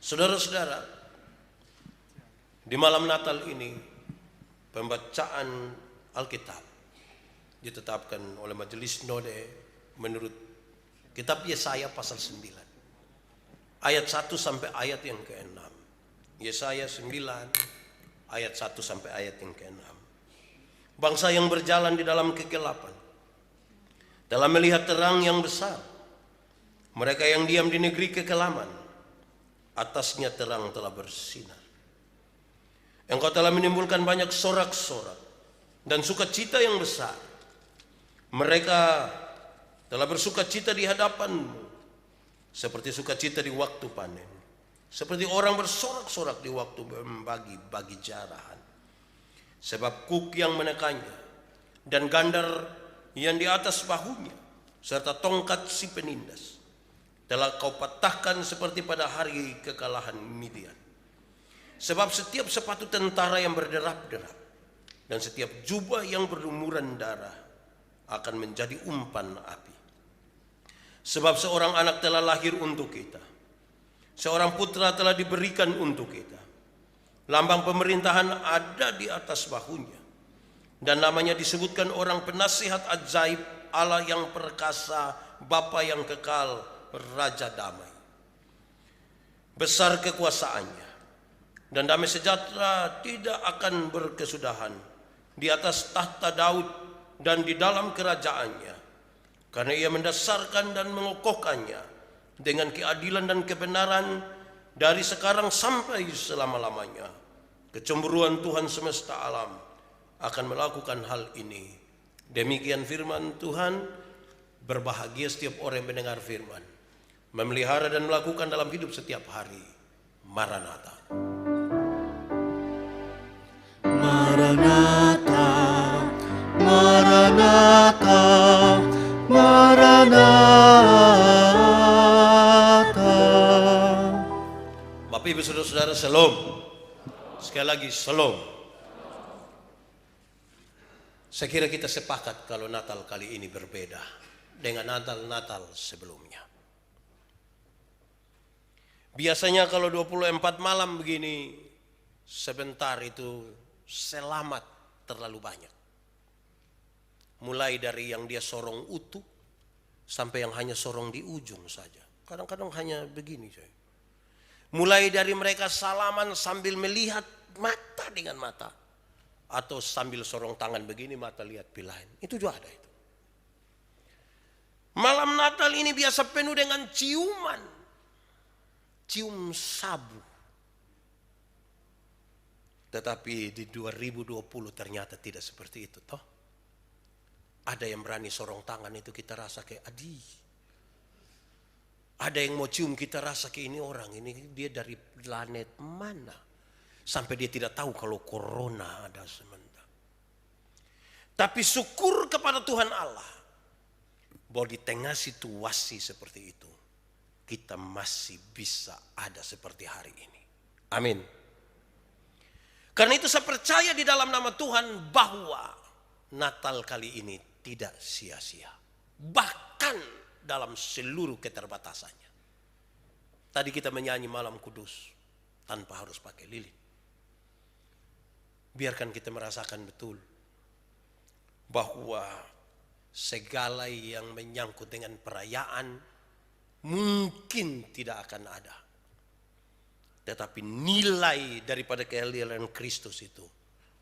Saudara-saudara, di malam Natal ini pembacaan Alkitab ditetapkan oleh Majelis Sinode menurut kitab Yesaya pasal 9 ayat 1 sampai ayat yang ke-6. Yesaya 9 ayat 1 sampai ayat yang ke-6. Bangsa yang berjalan di dalam kegelapan telah melihat terang yang besar. Mereka yang diam di negeri kekelaman, atasnya terang telah bersinar. Engkau telah menimbulkan banyak sorak-sorak dan sukacita yang besar. Mereka telah bersukacita di hadapanmu, seperti sukacita di waktu panen, seperti orang bersorak-sorak di waktu membagi-bagi jarahan. Sebab kuk yang menekannya dan gandar yang di atas bahunya, serta tongkat si penindas, telah kau patahkan seperti pada hari kekalahan Midian. Sebab setiap sepatu tentara yang berderap-derap dan setiap jubah yang berlumuran darah akan menjadi umpan api. Sebab seorang anak telah lahir untuk kita, seorang putra telah diberikan untuk kita. Lambang pemerintahan ada di atas bahunya, dan namanya disebutkan orang penasihat ajaib, Allah yang perkasa, Bapa yang kekal, Raja damai. Besar kekuasaannya, dan damai sejahtera tidak akan berkesudahan di atas tahta Daud dan di dalam kerajaannya, karena ia mendasarkan dan mengokohkannya dengan keadilan dan kebenaran dari sekarang sampai selama-lamanya. Kecemburuan Tuhan semesta alam akan melakukan hal ini. Demikian firman Tuhan. Berbahagia setiap orang yang mendengar firman, memelihara dan melakukan dalam hidup setiap hari. Maranatha. Maranatha, Maranatha, Maranatha. Bapak Ibu Saudara-saudara, Shalom. Sekali lagi Shalom. Saya kira kita sepakat kalau Natal kali ini berbeda dengan Natal-Natal sebelumnya. Biasanya kalau 24 malam begini, sebentar itu selamat terlalu banyak. Mulai dari yang dia sorong utuh sampai yang hanya sorong di ujung saja. Kadang-kadang hanya begini saja. Mulai dari mereka salaman sambil melihat mata dengan mata, atau sambil sorong tangan begini mata lihat pilain. Itu juga ada itu. Malam Natal ini biasa penuh dengan ciuman, cium sabu. Tetapi di 2020 ternyata tidak seperti itu toh. Ada yang berani sorong tangan itu kita rasa kayak adi. Ada yang mau cium kita rasa kayak ini orang ini dia dari planet mana. Sampai dia tidak tahu kalau corona ada sementara. Tapi syukur kepada Tuhan Allah bahwa di tengah situasi seperti itu kita masih bisa ada seperti hari ini. Amin. Karena itu saya percaya di dalam nama Tuhan bahwa Natal kali ini tidak sia-sia. Bahkan dalam seluruh keterbatasannya. Tadi kita menyanyi Malam Kudus tanpa harus pakai lilin. Biarkan kita merasakan betul bahwa segala yang menyangkut dengan perayaan mungkin tidak akan ada. Tetapi nilai daripada kehadiran Kristus itu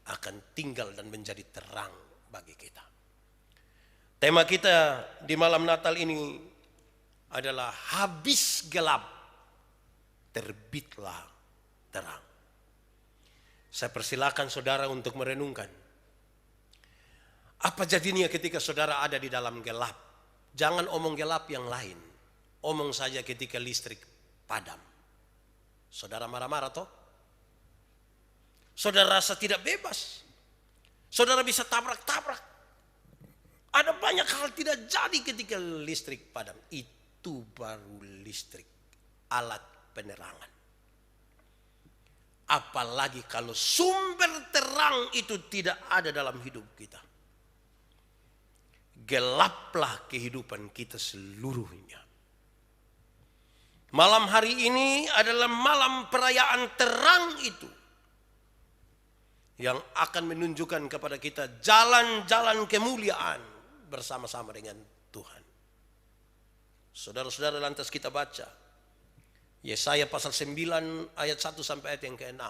akan tinggal dan menjadi terang bagi kita. Tema kita di malam Natal ini adalah habis gelap, terbitlah terang. Saya persilakan saudara untuk merenungkan. Apa jadinya ketika saudara ada di dalam gelap? Jangan omong gelap yang lain. Omong saja ketika listrik padam. Saudara marah-marah toh? Saudara rasa tidak bebas. Saudara bisa tabrak-tabrak. Ada banyak hal tidak jadi ketika listrik padam. Itu baru listrik, alat penerangan. Apalagi kalau sumber terang itu tidak ada dalam hidup kita. Gelaplah kehidupan kita seluruhnya. Malam hari ini adalah malam perayaan terang itu yang akan menunjukkan kepada kita jalan-jalan kemuliaan bersama-sama dengan Tuhan. Saudara-saudara, lantas kita baca Yesaya pasal 9 ayat 1 sampai ayat yang ke-6.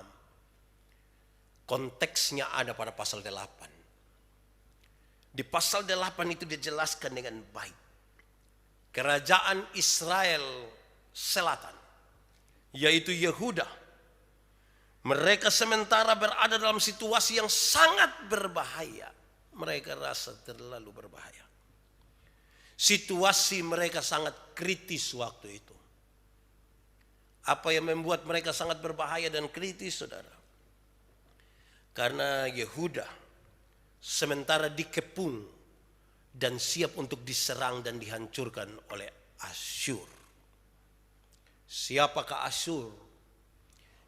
Konteksnya ada pada pasal 8. Di pasal 8 itu dijelaskan dengan baik. Kerajaan Israel Selatan, yaitu Yehuda, mereka sementara berada dalam situasi yang sangat berbahaya. Mereka rasa terlalu berbahaya. Situasi mereka sangat kritis waktu itu. Apa yang membuat mereka sangat berbahaya dan kritis, saudara? Karena Yehuda sementara dikepung dan siap untuk diserang dan dihancurkan oleh Asyur. Siapakah Asyur?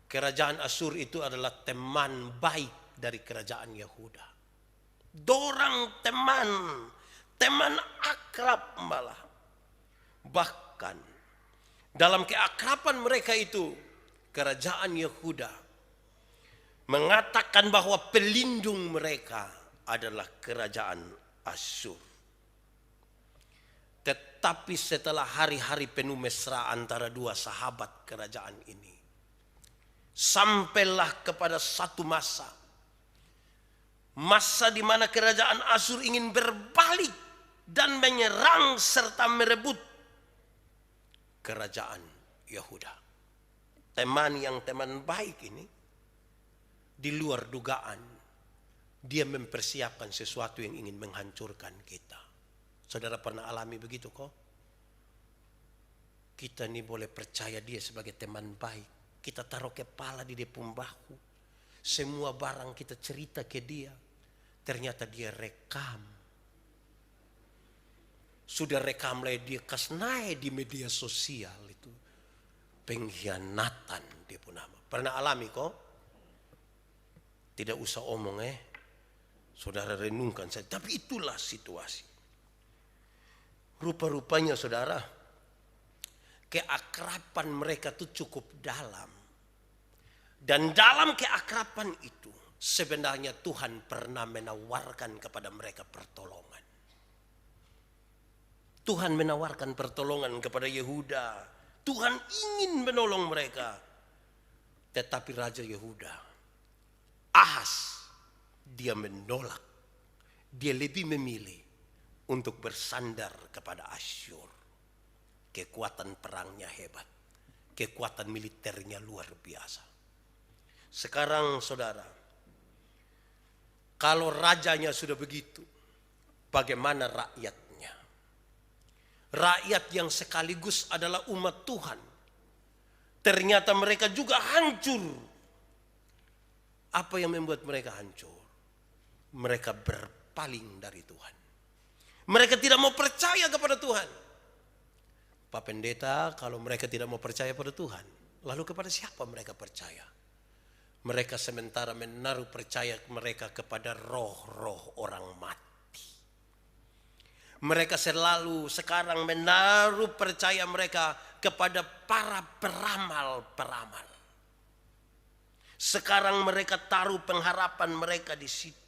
Kerajaan Asyur itu adalah teman baik dari kerajaan Yehuda. Dorang teman akrab malah. Bahkan dalam keakraban mereka itu, kerajaan Yehuda mengatakan bahwa pelindung mereka adalah kerajaan Asyur. Tetapi setelah hari-hari penuh mesra antara dua sahabat kerajaan ini, sampailah kepada satu masa di mana kerajaan Asyur ingin berbalik dan menyerang serta merebut kerajaan Yehuda. Teman baik ini, di luar dugaan, dia mempersiapkan sesuatu yang ingin menghancurkan kita. Saudara pernah alami begitu kok? Kita ini boleh percaya dia sebagai teman baik. Kita taruh kepala di depan bahu. Semua barang kita cerita ke dia. Ternyata dia rekam. Sudah rekam lah dia kasih di media sosial itu. Pengkhianatan dia pun nama. Pernah alami kok? Tidak usah omong saudara renungkan saja. Tapi itulah situasi. Rupa-rupanya saudara, keakraban mereka itu cukup dalam. Dan dalam keakraban itu sebenarnya Tuhan pernah menawarkan kepada mereka pertolongan. Tuhan menawarkan pertolongan kepada Yehuda. Tuhan ingin menolong mereka. Tetapi Raja Yehuda, Ahaz, dia menolak. Dia lebih memilih untuk bersandar kepada Asyur. Kekuatan perangnya hebat. Kekuatan militernya luar biasa. Sekarang saudara, kalau rajanya sudah begitu, bagaimana rakyatnya? Rakyat yang sekaligus adalah umat Tuhan, ternyata mereka juga hancur. Apa yang membuat mereka hancur? Mereka berpaling dari Tuhan. Mereka tidak mau percaya kepada Tuhan. Pak Pendeta, kalau mereka tidak mau percaya pada Tuhan, lalu kepada siapa mereka percaya? Mereka sementara menaruh percaya mereka kepada roh-roh orang mati. Mereka selalu sekarang menaruh percaya mereka kepada para peramal-peramal. Sekarang mereka taruh pengharapan mereka di situ.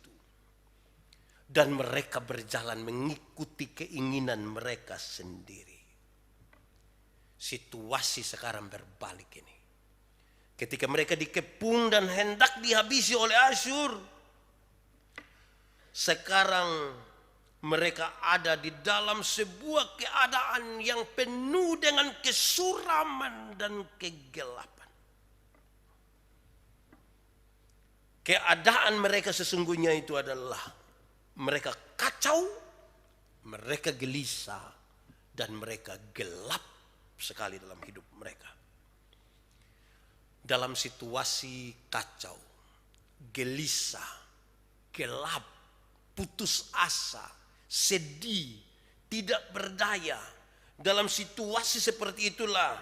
Dan mereka berjalan mengikuti keinginan mereka sendiri. Situasi sekarang berbalik ini. Ketika mereka dikepung dan hendak dihabisi oleh Asyur, sekarang mereka ada di dalam sebuah keadaan yang penuh dengan kesuraman dan kegelapan. Keadaan mereka sesungguhnya itu adalah mereka kacau, mereka gelisah, dan mereka gelap sekali dalam hidup mereka. Dalam situasi kacau, gelisah, gelap, putus asa, sedih, tidak berdaya. Dalam situasi seperti itulah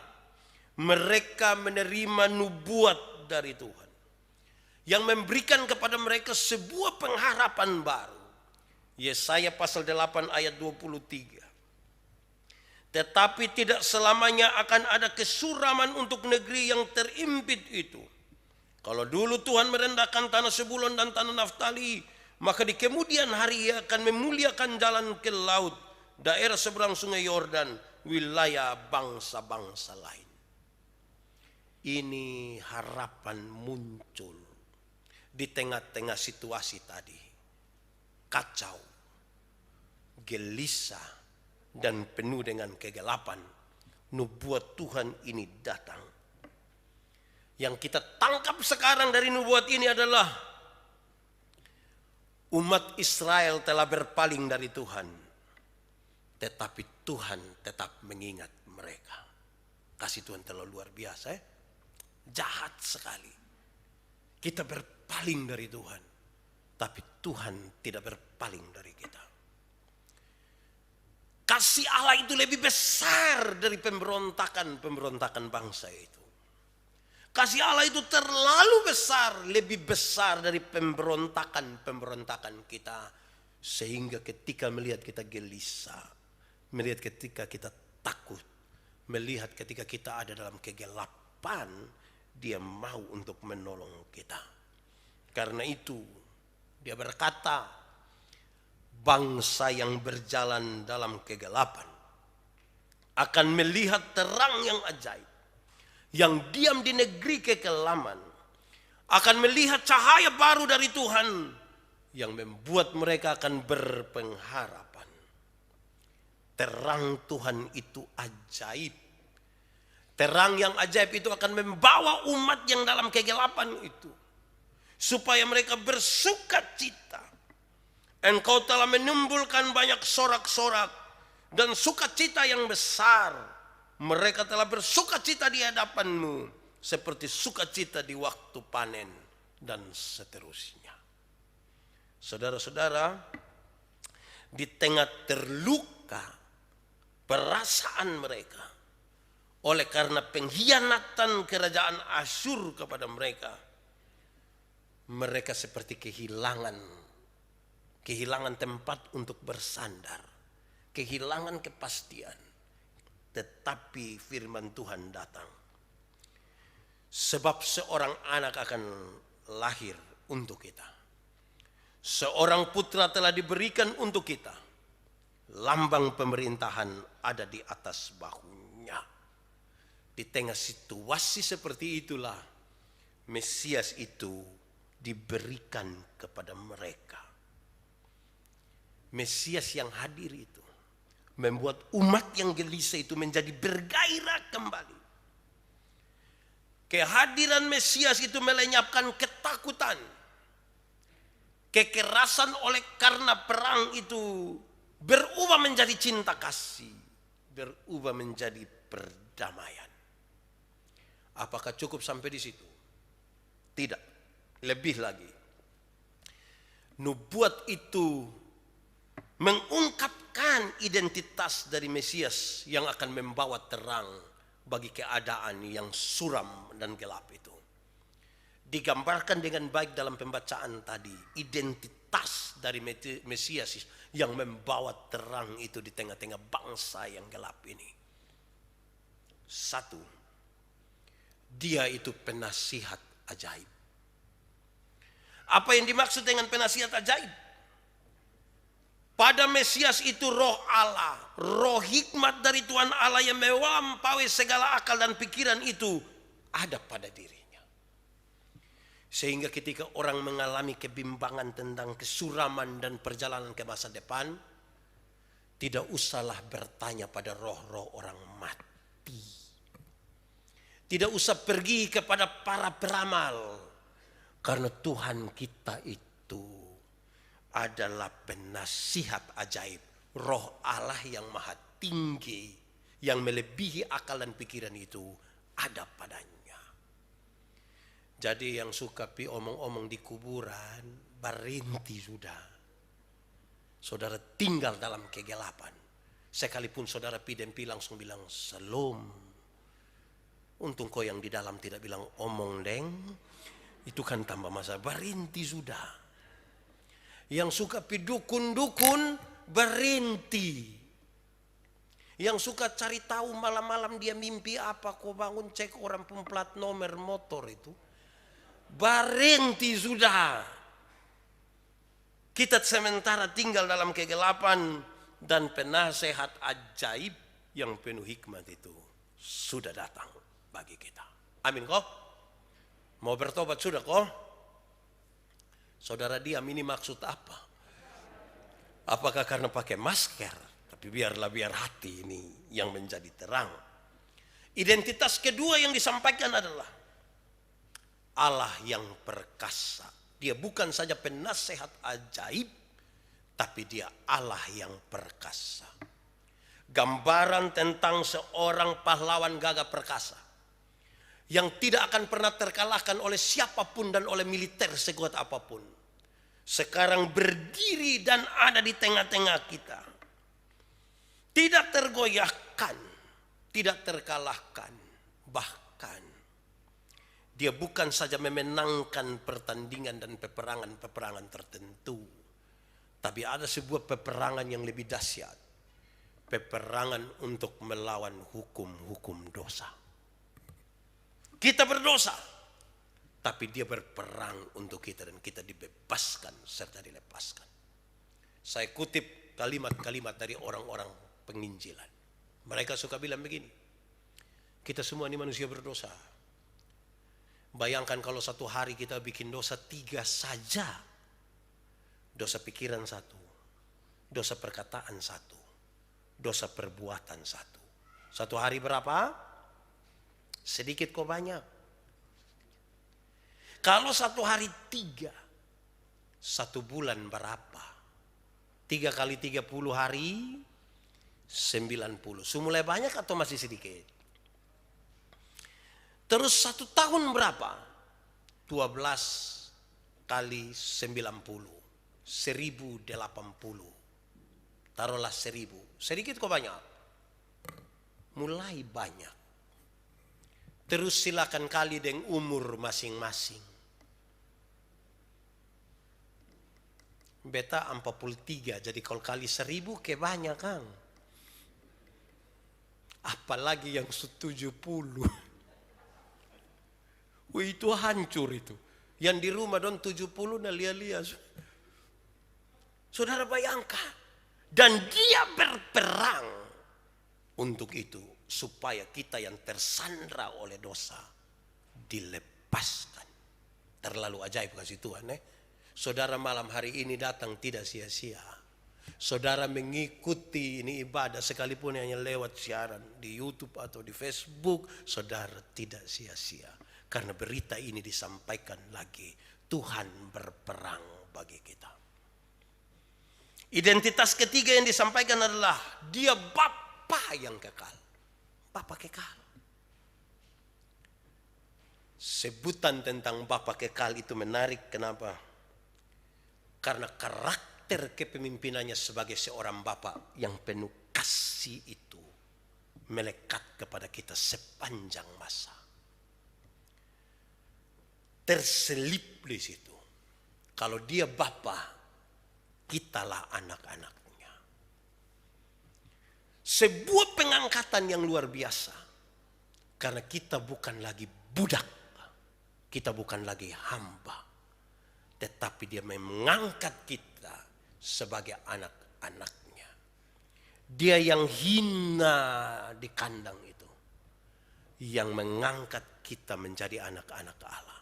mereka menerima nubuat dari Tuhan yang memberikan kepada mereka sebuah pengharapan baru. Yesaya pasal 8 ayat 23. Tetapi tidak selamanya akan ada kesuraman untuk negeri yang terimpit itu. Kalau dulu Tuhan merendahkan tanah Sebulon dan tanah Naftali, maka di kemudian hari Ia akan memuliakan jalan ke laut, daerah seberang sungai Yordan, wilayah bangsa-bangsa lain. Ini harapan muncul di tengah-tengah situasi tadi. Kacau, gelisah, dan penuh dengan kegelapan. Nubuat Tuhan ini datang. Yang kita tangkap sekarang dari nubuat ini adalah umat Israel telah berpaling dari Tuhan, tetapi Tuhan tetap mengingat mereka. Kasih Tuhan terlalu luar biasa, jahat sekali. Kita berpaling dari Tuhan, tapi Tuhan tidak berpaling dari kita. Kasih Allah itu lebih besar dari pemberontakan bangsa itu. Kasih Allah itu terlalu besar, lebih besar dari pemberontakan kita. Sehingga ketika melihat kita gelisah, melihat ketika kita takut, melihat ketika kita ada dalam kegelapan, Dia mau untuk menolong kita. Karena itu Dia berkata, bangsa yang berjalan dalam kegelapan akan melihat terang yang ajaib. Yang diam di negeri kekelaman akan melihat cahaya baru dari Tuhan yang membuat mereka akan berpengharapan. Terang Tuhan itu ajaib. Terang yang ajaib itu akan membawa umat yang dalam kegelapan itu supaya mereka bersuka cita. Engkau telah menimbulkan banyak sorak-sorak dan sukacita yang besar. Mereka telah bersukacita di hadapan-Mu seperti sukacita di waktu panen dan seterusnya. Saudara-saudara, di tengah terluka perasaan mereka oleh karena pengkhianatan kerajaan Asyur kepada mereka, mereka seperti kehilangan tempat untuk bersandar, kehilangan kepastian. Tetapi firman Tuhan datang. Sebab seorang anak akan lahir untuk kita. Seorang putra telah diberikan untuk kita. Lambang pemerintahan ada di atas bahunya. Di tengah situasi seperti itulah Mesias itu diberikan kepada mereka. Mesias yang hadir itu membuat umat yang gelisah itu menjadi bergairah kembali. Kehadiran Mesias itu melenyapkan ketakutan, kekerasan oleh karena perang itu berubah menjadi cinta kasih, berubah menjadi perdamaian. Apakah cukup sampai di situ? Tidak, lebih lagi. Nubuat itu mengungkapkan identitas dari Mesias yang akan membawa terang bagi keadaan yang suram dan gelap itu. Digambarkan dengan baik dalam pembacaan tadi, identitas dari Mesias yang membawa terang itu di tengah-tengah bangsa yang gelap ini. Satu, Dia itu penasihat ajaib. Apa yang dimaksud dengan penasihat ajaib? Pada Mesias itu roh Allah, roh hikmat dari Tuhan Allah yang melampaui segala akal dan pikiran itu ada pada dirinya. Sehingga ketika orang mengalami kebimbangan tentang kesuraman dan perjalanan ke masa depan, tidak usahlah bertanya pada roh-roh orang mati. Tidak usah pergi kepada para peramal. Karena Tuhan kita itu adalah penasihat ajaib. Roh Allah yang maha tinggi, yang melebihi akal dan pikiran itu ada padanya. Jadi yang suka pi omong-omong di kuburan, berhenti sudah. Saudara tinggal dalam kegelapan. Sekalipun saudara pi dan pi langsung bilang shalom. Untung kau yang di dalam tidak bilang omong deng. Itu kan tambah masa, berhenti sudah. Yang suka pi dukun-dukun, berhenti. Yang suka cari tahu malam-malam dia mimpi apa, kau bangun cek orang pemplat nomor motor itu. Barenti sudah. Kita sementara tinggal dalam kegelapan dan penasehat ajaib yang penuh hikmat itu sudah datang bagi kita. Amin kok? Mau bertobat sudah kok? Saudara diam, ini maksud apa? Apakah karena pakai masker? Tapi biar hati ini yang menjadi terang. Identitas kedua yang disampaikan adalah Allah yang perkasa. Dia bukan saja penasehat ajaib, tapi dia Allah yang perkasa. Gambaran tentang seorang pahlawan gagah perkasa yang tidak akan pernah terkalahkan oleh siapapun dan oleh militer sekuat apapun. Sekarang berdiri dan ada di tengah-tengah kita. Tidak tergoyahkan, tidak terkalahkan. Bahkan dia bukan saja memenangkan pertandingan dan peperangan tertentu, tapi ada sebuah peperangan yang lebih dahsyat. Peperangan untuk melawan hukum-hukum dosa. Kita berdosa, tapi dia berperang untuk kita dan kita dibebaskan serta dilepaskan. Saya kutip kalimat-kalimat dari orang-orang penginjilan. Mereka suka bilang begini, kita semua ini manusia berdosa. Bayangkan kalau satu hari kita bikin dosa 3 saja. Dosa pikiran 1, dosa perkataan 1, dosa perbuatan 1. Satu hari berapa? Sedikit kok banyak. Kalau satu hari 3, 1 bulan berapa? 3 kali 30 hari 90. Mulai banyak atau masih sedikit? Terus 1 tahun berapa? 12 kali 90. 1080. Taruhlah 1000. Sedikit kok banyak? Mulai banyak. Terus silakan kali dengan umur masing-masing. Beta 43. Jadi kalau kali 1000 ke banyak kan? Apalagi yang 70. Wih, itu hancur itu. Yang di rumah don 70 nah lihat-lihat. Saudara bayangkan. Dan dia berperang untuk itu. Supaya kita yang tersandra oleh dosa dilepaskan. Terlalu ajaib kasih Tuhan. Saudara malam hari ini datang tidak sia-sia. Saudara mengikuti ini ibadah sekalipun hanya lewat siaran di YouTube atau di Facebook. Saudara tidak sia-sia. Karena berita ini disampaikan lagi. Tuhan berperang bagi kita. Identitas ketiga yang disampaikan adalah dia Bapa yang kekal. Bapa kekal. Sebutan tentang Bapa kekal itu menarik. Kenapa? Karena karakter kepemimpinannya sebagai seorang Bapa yang penuh kasih itu melekat kepada kita sepanjang masa. Terselip di situ. Kalau dia Bapa, kitalah anak-anaknya. Sebuah pengangkatan yang luar biasa. Karena kita bukan lagi budak. Kita bukan lagi hamba. Tetapi dia mengangkat kita sebagai anak-anaknya. Dia yang hina di kandang itu. Yang mengangkat kita menjadi anak-anak Allah.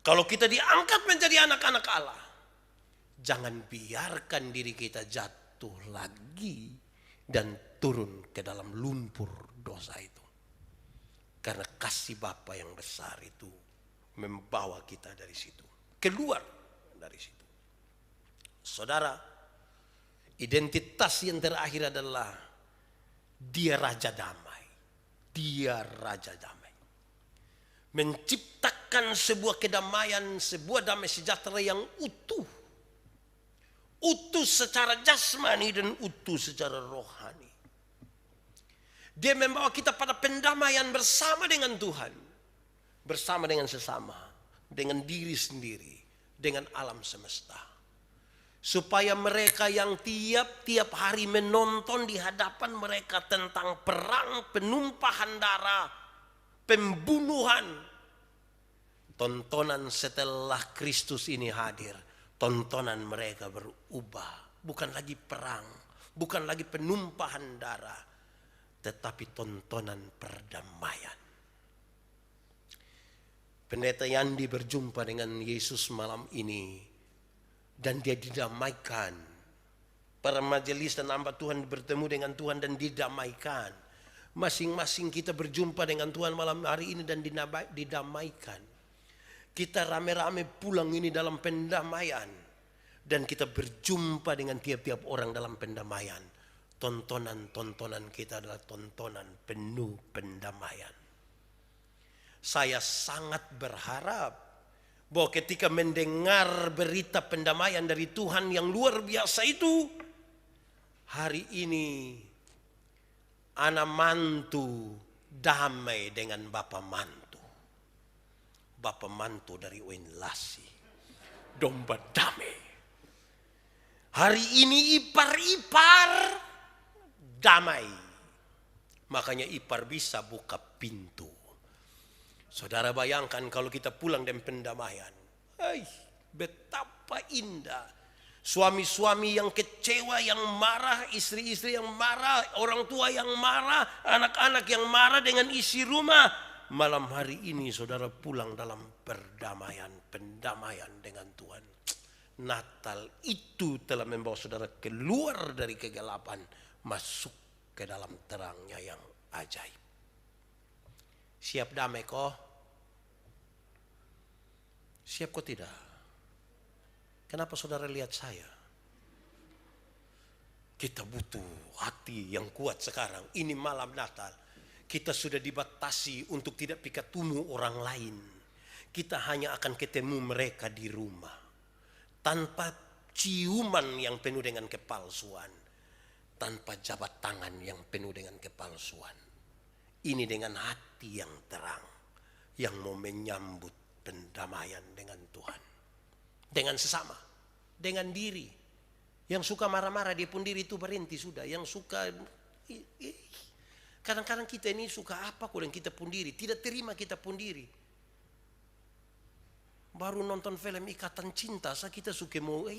Kalau kita diangkat menjadi anak-anak Allah, jangan biarkan diri kita jatuh lagi dan turun ke dalam lumpur dosa itu. Karena kasih Bapa yang besar itu membawa kita dari situ. Keluar dari situ. Saudara, identitas yang terakhir adalah dia Raja Damai. Dia Raja Damai. Menciptakan sebuah kedamaian, sebuah damai sejahtera yang utuh. Utuh secara jasmani dan utuh secara rohani. Dia membawa kita pada pendamaian bersama dengan Tuhan. Bersama dengan sesama. Dengan diri sendiri. Dengan alam semesta. supaya mereka yang tiap-tiap hari menonton di hadapan mereka tentang perang, penumpahan darah, pembunuhan, tontonan setelah Kristus ini hadir, tontonan mereka berubah. Bukan lagi perang, bukan lagi penumpahan darah, tetapi tontonan perdamaian. Pendeta Yandi berjumpa dengan Yesus malam ini dan dia didamaikan. Para majelis dan hamba Tuhan bertemu dengan Tuhan dan didamaikan. Masing-masing kita berjumpa dengan Tuhan malam hari ini dan didamaikan. Kita rame-rame pulang ini dalam pendamaian. Dan kita berjumpa dengan tiap-tiap orang dalam pendamaian. Tontonan-tontonan kita adalah tontonan penuh pendamaian. Saya sangat berharap bahwa ketika mendengar berita pendamaian dari Tuhan yang luar biasa itu, hari ini anak mantu damai dengan bapak mantu. Bapak mantu dari Wenlasi, domba damai. Hari ini ipar-ipar damai. Makanya ipar bisa buka pintu. Saudara bayangkan kalau kita pulang dengan pendamaian. Betapa indah. Suami-suami yang kecewa, yang marah, istri-istri yang marah, orang tua yang marah, anak-anak yang marah dengan isi rumah. Malam hari ini saudara pulang dalam perdamaian, pendamaian dengan Tuhan. Natal itu telah membawa saudara keluar dari kegelapan, masuk ke dalam terangnya yang ajaib. Siap damai kok? Siap kok tidak? Kenapa saudara lihat saya? Kita butuh hati yang kuat sekarang. Ini malam Natal. Kita sudah dibatasi untuk tidak pikatumu orang lain. Kita hanya akan ketemu mereka di rumah. Tanpa ciuman yang penuh dengan kepalsuan. Tanpa jabat tangan yang penuh dengan kepalsuan. Ini dengan hati yang terang. Yang mau menyambut pendamaian dengan Tuhan. Dengan sesama. Dengan diri. Yang suka marah-marah dia pun diri itu berhenti sudah. Yang suka... Kadang-kadang kita ini suka apa kok dan kita pun diri. Tidak terima kita pun diri. Baru nonton film Ikatan Cinta, kita suka mau,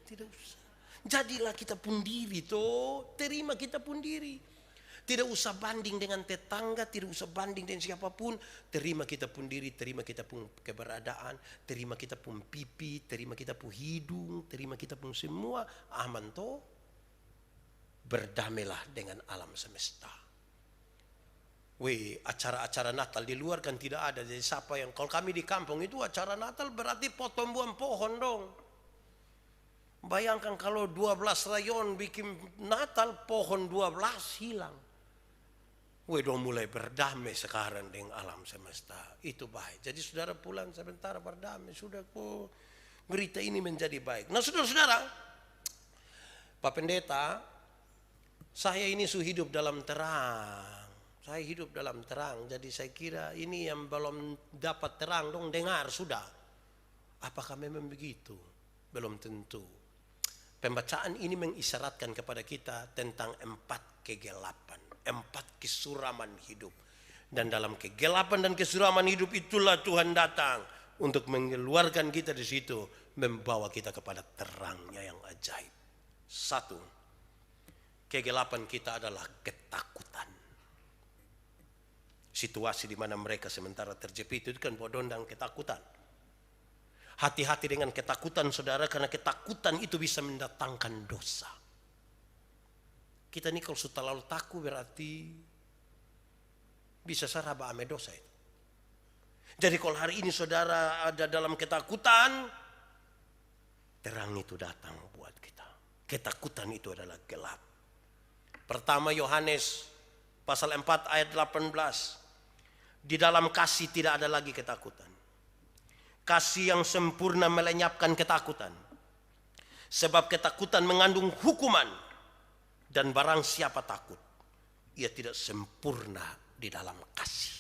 tidak usah. Jadilah kita pun diri toh, terima kita pun diri. Tidak usah banding dengan tetangga, tidak usah banding dengan siapapun. Terima kita pun diri, terima kita pun keberadaan, terima kita pun pipi, terima kita pun hidung, terima kita pun semua. Aman toh. Berdamailah dengan alam semesta. Acara-acara Natal di luar kan tidak ada. Jadi siapa yang, kalau kami di kampung itu acara Natal berarti potong buang pohon dong. Bayangkan kalau 12 rayon bikin Natal, pohon 12 hilang. Dong mulai berdamai sekarang dengan alam semesta. Itu baik. Jadi saudara pulang sebentar berdamai. Sudah kok berita ini menjadi baik. Nah saudara-saudara, Pak Pendeta, saya ini hidup dalam terang. Saya hidup dalam terang, jadi saya kira ini yang belum dapat terang dong dengar sudah. Apakah memang begitu? Belum tentu. Pembacaan ini mengisyaratkan kepada kita tentang 4 kegelapan, 4 kesuraman hidup. Dan dalam kegelapan dan kesuraman hidup itulah Tuhan datang untuk mengeluarkan kita di situ, membawa kita kepada terangnya yang ajaib. 1, kegelapan kita adalah ketakutan. Situasi di mana mereka sementara terjepit itu kan bodoh dan ketakutan. Hati-hati dengan ketakutan saudara, karena ketakutan itu bisa mendatangkan dosa. Kita ini kalau sudah terlalu takut berarti bisa saraba ame dosa itu. Jadi kalau hari ini saudara ada dalam ketakutan, terang itu datang buat kita. Ketakutan itu adalah gelap. Pertama Yohanes pasal 4 ayat 18. Di dalam kasih tidak ada lagi ketakutan. Kasih yang sempurna melenyapkan ketakutan. Sebab ketakutan mengandung hukuman. Dan barang siapa takut, ia tidak sempurna di dalam kasih.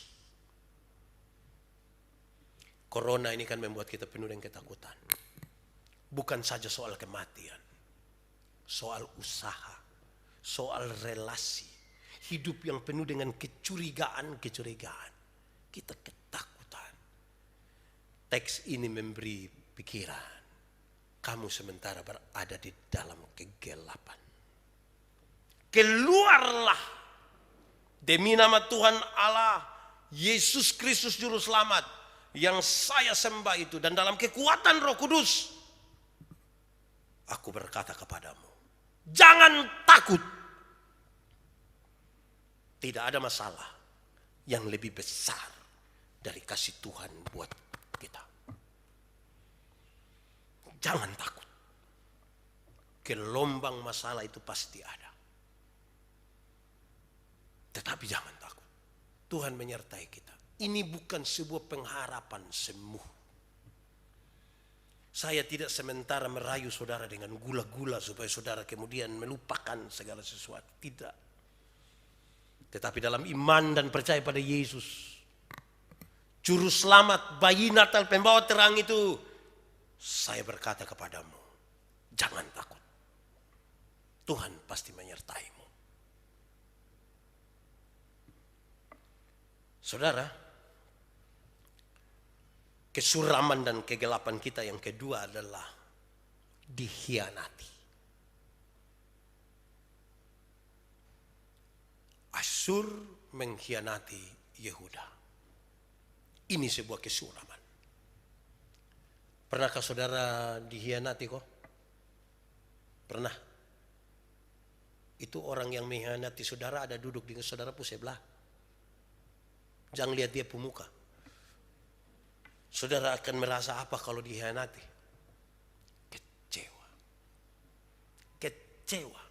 Corona ini kan membuat kita penuh dengan ketakutan. bukan saja soal kematian, soal usaha, soal relasi, hidup yang penuh dengan kecurigaan, kita ketakutan. Teks ini memberi pikiran, kamu sementara berada di dalam kegelapan. Keluarlah demi nama Tuhan Allah, Yesus Kristus Juru Selamat yang saya sembah itu, dan dalam kekuatan Roh Kudus, aku berkata kepadamu, jangan takut. Tidak ada masalah yang lebih besar dari kasih Tuhan buat kita. Jangan takut. Gelombang masalah itu pasti ada. Tetapi jangan takut. Tuhan menyertai kita. Ini bukan sebuah pengharapan semu. Saya tidak sementara merayu saudara dengan gula-gula supaya saudara kemudian melupakan segala sesuatu. Tidak. Tetapi dalam iman dan percaya pada Yesus, Juru Selamat, bayi Natal, pembawa terang itu, saya berkata kepadamu, jangan takut. Tuhan pasti menyertaimu. Saudara, kesuraman dan kegelapan kita yang kedua adalah dikhianati. Asyur mengkhianati Yehuda. Ini sebuah kesuraman. Pernahkah saudara dikhianati kok? Pernah. Itu orang yang mengkhianati saudara ada duduk dengan saudara pun sebelah. Jangan lihat dia pemuka. Saudara akan merasa apa kalau dikhianati? Kecewa. Kecewa.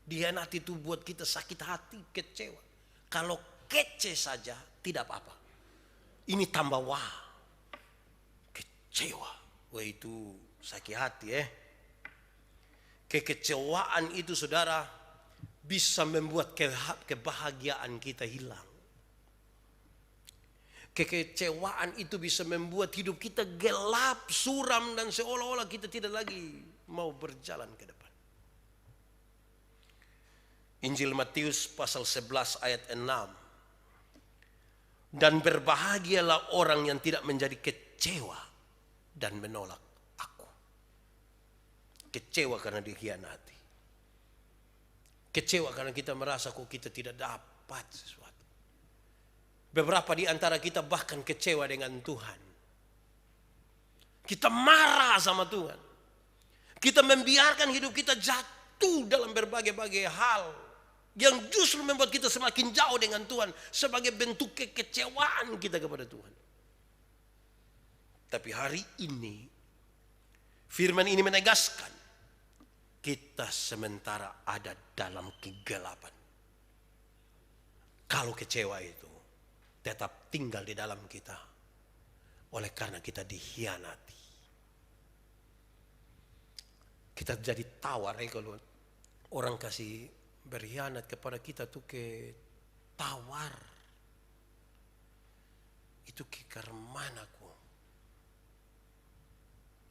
Dikhianati itu buat kita sakit hati, kecewa. Kalau kece saja tidak apa-apa. Ini tambah wah. Kecewa. Wah itu sakit hati Kekecewaan itu saudara bisa membuat kebahagiaan kita hilang. Kekecewaan itu bisa membuat hidup kita gelap, suram, dan seolah-olah kita tidak lagi mau berjalan ke depan. Injil Matius pasal 11 ayat 6. Dan berbahagialah orang yang tidak menjadi kecewa dan menolak aku. Kecewa karena dikhianati. Kecewa karena kita merasa kok kita tidak dapat sesuatu. Beberapa di antara kita bahkan kecewa dengan Tuhan. Kita marah sama Tuhan. Kita membiarkan hidup kita jatuh dalam berbagai-bagai hal yang justru membuat kita semakin jauh dengan Tuhan sebagai bentuk kekecewaan kita kepada Tuhan. Tapi hari ini firman ini menegaskan kita sementara ada dalam kegelapan. Kalau kecewa itu tetap tinggal di dalam kita oleh karena kita dikhianati. Kita jadi tawar kalau orang kasih berkhianat kepada kita tuh ke tawar. Itu ke karmana kok.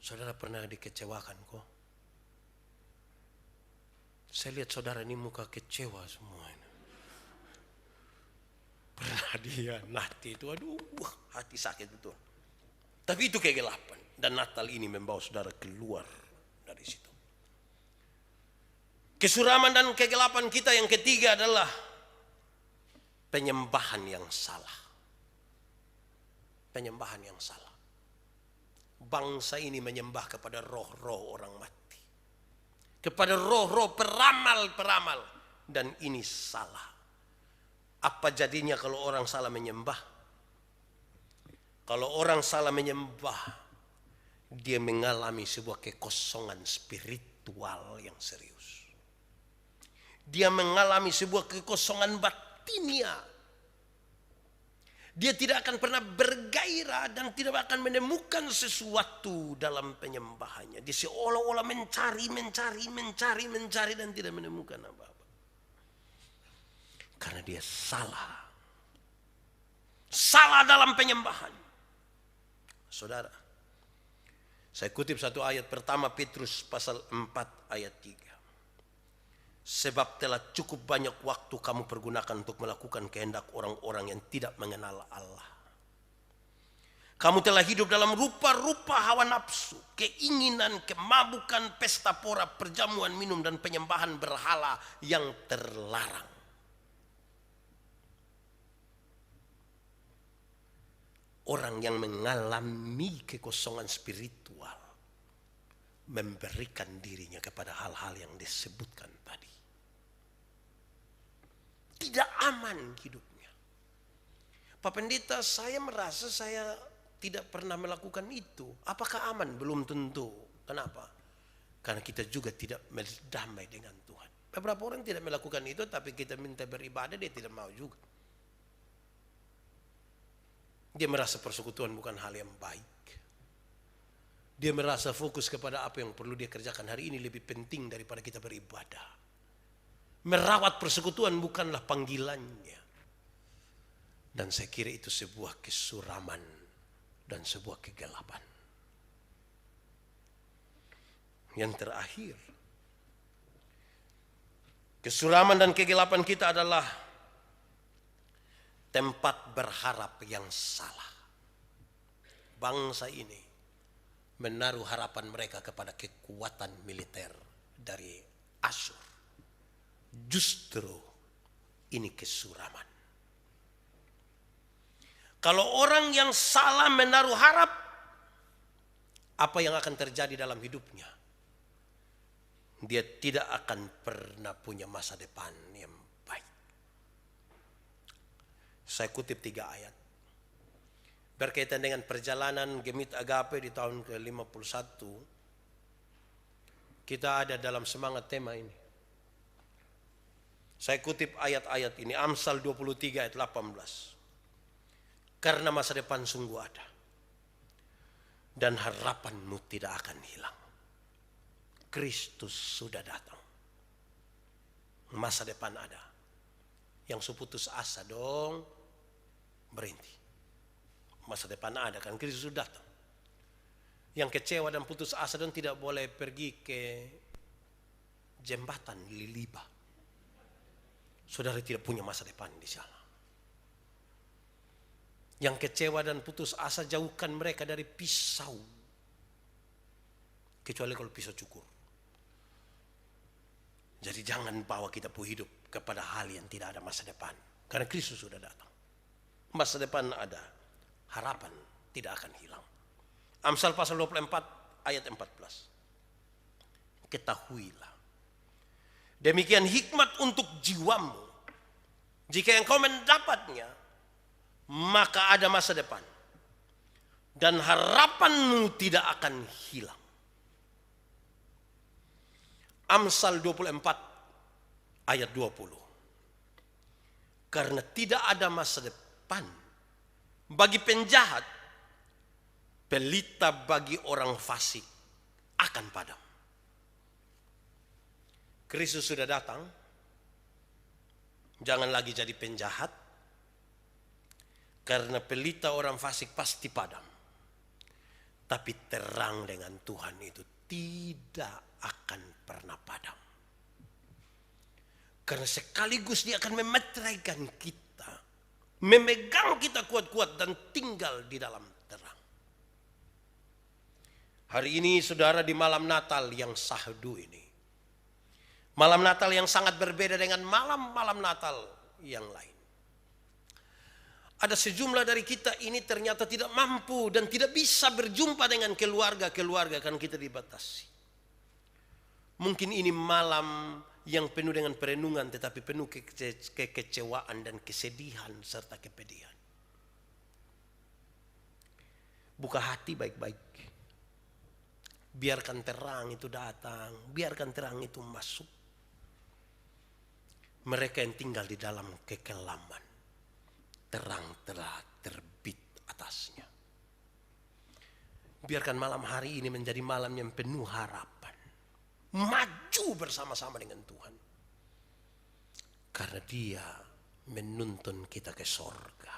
Saudara pernah dikecewakan kok? Saya lihat saudara ini muka kecewa semua ini. Pernah dikhianati itu, aduh, hati sakit betul. Tapi itu kegelapan dan Natal ini membawa saudara keluar dari situ. Kesuraman dan kegelapan kita yang ketiga adalah penyembahan yang salah. Penyembahan yang salah. Bangsa ini menyembah kepada roh-roh orang mati. Kepada roh-roh peramal-peramal. Dan ini salah. Apa jadinya kalau orang salah menyembah? Kalau orang salah menyembah, dia mengalami sebuah kekosongan spiritual yang serius. Dia mengalami sebuah kekosongan batinia. Dia tidak akan pernah bergairah dan tidak akan menemukan sesuatu dalam penyembahannya. Dia seolah-olah mencari dan tidak menemukan apa-apa. Karena dia salah. Salah dalam penyembahan. Saudara, Saya kutip satu ayat pertama Petrus pasal 4 ayat 3. Sebab telah cukup banyak waktu kamu pergunakan untuk melakukan kehendak orang-orang yang tidak mengenal Allah. Kamu telah hidup dalam rupa-rupa hawa nafsu, keinginan, kemabukan, pesta pora, perjamuan minum, dan penyembahan berhala yang terlarang. Orang yang mengalami kekosongan spiritual memberikan dirinya kepada hal-hal yang disebutkan tadi. Tidak aman hidupnya. Pak Pendeta, saya merasa saya tidak pernah melakukan itu. Apakah aman? Belum tentu. Kenapa? Karena kita juga tidak berdamai dengan Tuhan. Beberapa orang tidak melakukan itu, tapi kita minta beribadah, dia tidak mau juga. Dia merasa persekutuan bukan hal yang baik. Dia merasa fokus kepada apa yang perlu dia kerjakan hari ini lebih penting daripada kita beribadah. Merawat persekutuan bukanlah panggilannya. Dan saya kira itu sebuah kesuraman dan sebuah kegelapan. Yang terakhir, kesuraman dan kegelapan kita adalah tempat berharap yang salah. Bangsa ini menaruh harapan mereka kepada kekuatan militer dari Asyur. Justru ini kesuraman. Kalau orang yang salah menaruh harap, apa yang akan terjadi dalam hidupnya? Dia tidak akan pernah punya masa depan yang baik. Saya kutip 3 ayat. Berkaitan dengan perjalanan Gemit Agape di tahun ke-51, kita ada dalam semangat tema ini. Saya kutip ayat-ayat ini, Amsal 23 ayat 18. Karena masa depan sungguh ada, dan harapanmu tidak akan hilang. Kristus sudah datang. Masa depan ada. Yang putus asa dong, berhenti. Masa depan ada, kan Kristus sudah datang. Yang kecewa dan putus asa dan tidak boleh pergi ke jembatan Liliba. Saudara tidak punya masa depan di sana. Yang kecewa dan putus asa, jauhkan mereka dari pisau. Kecuali kalau pisau cukur. Jadi jangan bawa kita hidup kepada hal yang tidak ada masa depan. Karena Kristus sudah datang. Masa depan ada. Harapan tidak akan hilang. Amsal pasal 24 ayat 14. Ketahuilah. Demikian hikmat untuk jiwamu. Jika engkau mendapatnya, maka ada masa depan. Dan harapanmu tidak akan hilang. Amsal 24 ayat 20. Karena tidak ada masa depan bagi penjahat, pelita bagi orang fasik akan padam. Kristus sudah datang. Jangan lagi jadi penjahat. Karena pelita orang fasik pasti padam. Tapi terang dengan Tuhan itu tidak akan pernah padam. Karena sekaligus dia akan memeteraikan kita. Memegang kita kuat-kuat dan tinggal di dalam terang. Hari ini saudara, di malam Natal yang syahdu ini. Malam Natal yang sangat berbeda dengan malam-malam Natal yang lain. Ada sejumlah dari kita ini ternyata tidak mampu dan tidak bisa berjumpa dengan keluarga-keluarga karena kita dibatasi. Mungkin ini malam yang penuh dengan perenungan tetapi penuh kekecewaan dan kesedihan serta kepedihan. Buka hati baik-baik. Biarkan terang itu datang, biarkan terang itu masuk. Mereka yang tinggal di dalam kekelaman, terang telah terbit atasnya. Biarkan malam hari ini menjadi malam yang penuh harapan. Maju bersama-sama dengan Tuhan. Karena Dia menuntun kita ke sorga.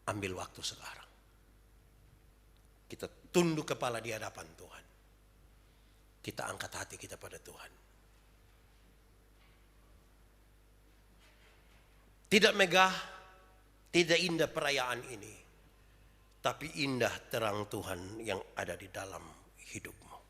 Ambil waktu sekarang. kita tunduk kepala di hadapan Tuhan. Kita angkat hati kita pada Tuhan. Tidak megah, tidak indah perayaan ini, tapi indah terang Tuhan yang ada di dalam hidupmu.